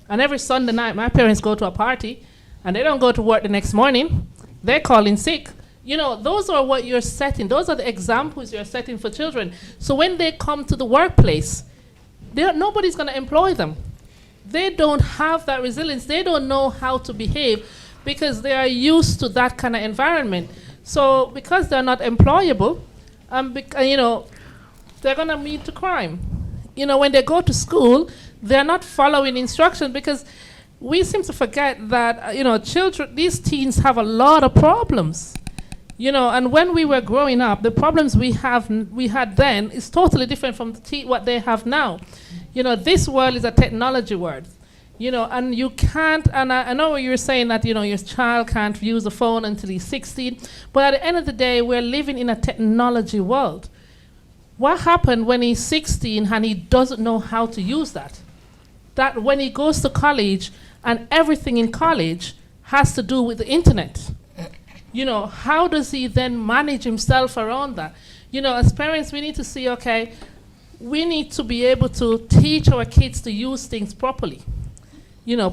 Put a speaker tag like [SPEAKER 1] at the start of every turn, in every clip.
[SPEAKER 1] And every Sunday night, my parents go to a party, and they don't go to work the next morning. They're calling sick. Those are what you're setting. Those are the examples you're setting for children. So when they come to the workplace, nobody's going to employ them. They don't have that resilience. They don't know how to behave because they are used to that kind of environment. So because they're not employable, they're going to lead to crime. When they go to school, they're not following instructions because we seem to forget that, children, these teens have a lot of problems. And when we were growing up, the problems we had then is totally different from what they have now. This world is a technology world. And you can't, and I know you were saying that, your child can't use a phone until he's 16, but at the end of the day, we're living in a technology world. What happened when he's 16 and he doesn't know how to use that? That when he goes to college and everything in college has to do with the internet. How does he then manage himself around that? As parents, we need to see, okay, we need to be able to teach our kids to use things properly.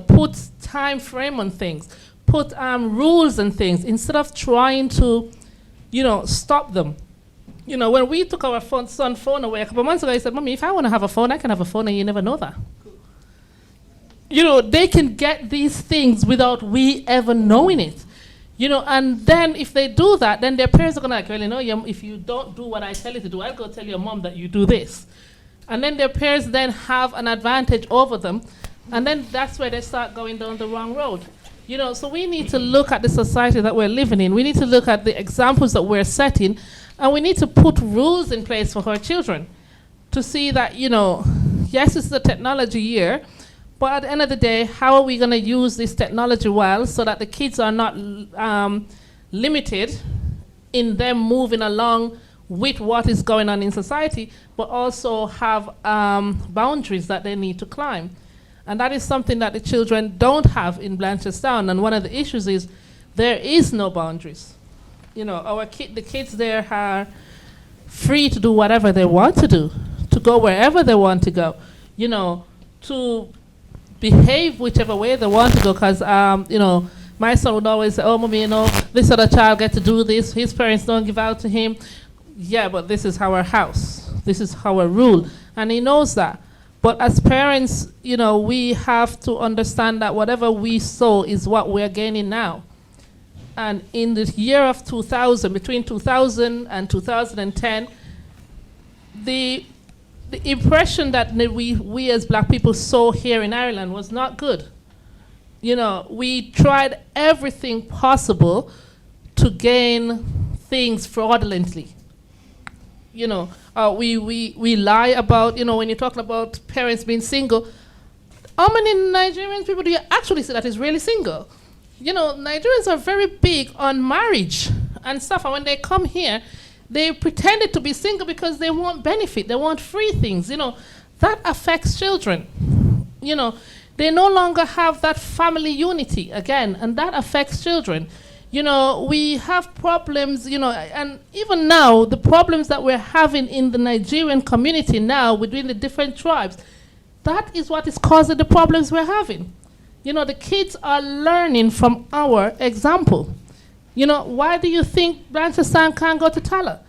[SPEAKER 1] Put time frame on things, put rules and things, instead of trying to, stop them. When we took our son's phone away a couple of months ago, he said, "Mommy, if I want to have a phone, I can have a phone," and you never know that. They can get these things without we ever knowing it. And then if they do that, then their parents are going to like, if you don't do what I tell you to do, I'll go tell your mom that you do this. And then their parents then have an advantage over them. And then that's where they start going down the wrong road. So we need to look at the society that we're living in. We need to look at the examples that we're setting. And we need to put rules in place for our children to see that, yes, it's a technology year, but at the end of the day, how are we going to use this technology well so that the kids are not limited in them moving along with what is going on in society, but also have boundaries that they need to climb. And that is something that the children don't have in Blanchardstown. And one of the issues is there is no boundaries. The kids there are free to do whatever they want to do, to go wherever they want to go, to behave whichever way they want to go. Because, my son would always say, "Oh, Mommy, this other child gets to do this. His parents don't give out to him." Yeah, but this is our house. This is our rule. And he knows that. But as parents, we have to understand that whatever we sow is what we're gaining now. And in the year of 2000, between 2000 and 2010, the impression that we as black people saw here in Ireland was not good. We tried everything possible to gain things fraudulently. We lie about, when you're talking about parents being single, how many Nigerian people do you actually see that is really single? Nigerians are very big on marriage and stuff, and when they come here, they pretended to be single because they want benefit, they want free things, that affects children. They no longer have that family unity again, and that affects children. We have problems, and even now, the problems that we're having in the Nigerian community now between the different tribes, that is what is causing the problems we're having. The kids are learning from our example. Why do you think Blanchardstown can't go to Tala?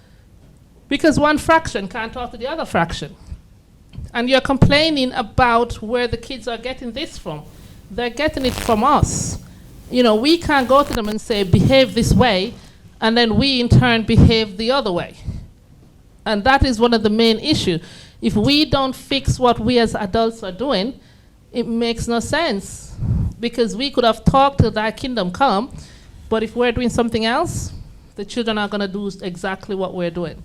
[SPEAKER 1] Because one fraction can't talk to the other fraction. And you're complaining about where the kids are getting this from. They're getting it from us. We can't go to them and say, behave this way, and then we in turn behave the other way. And that is one of the main issues. If we don't fix what we as adults are doing, it makes no sense. Because we could have talked till thy kingdom come, but if we're doing something else, the children are going to do exactly what we're doing.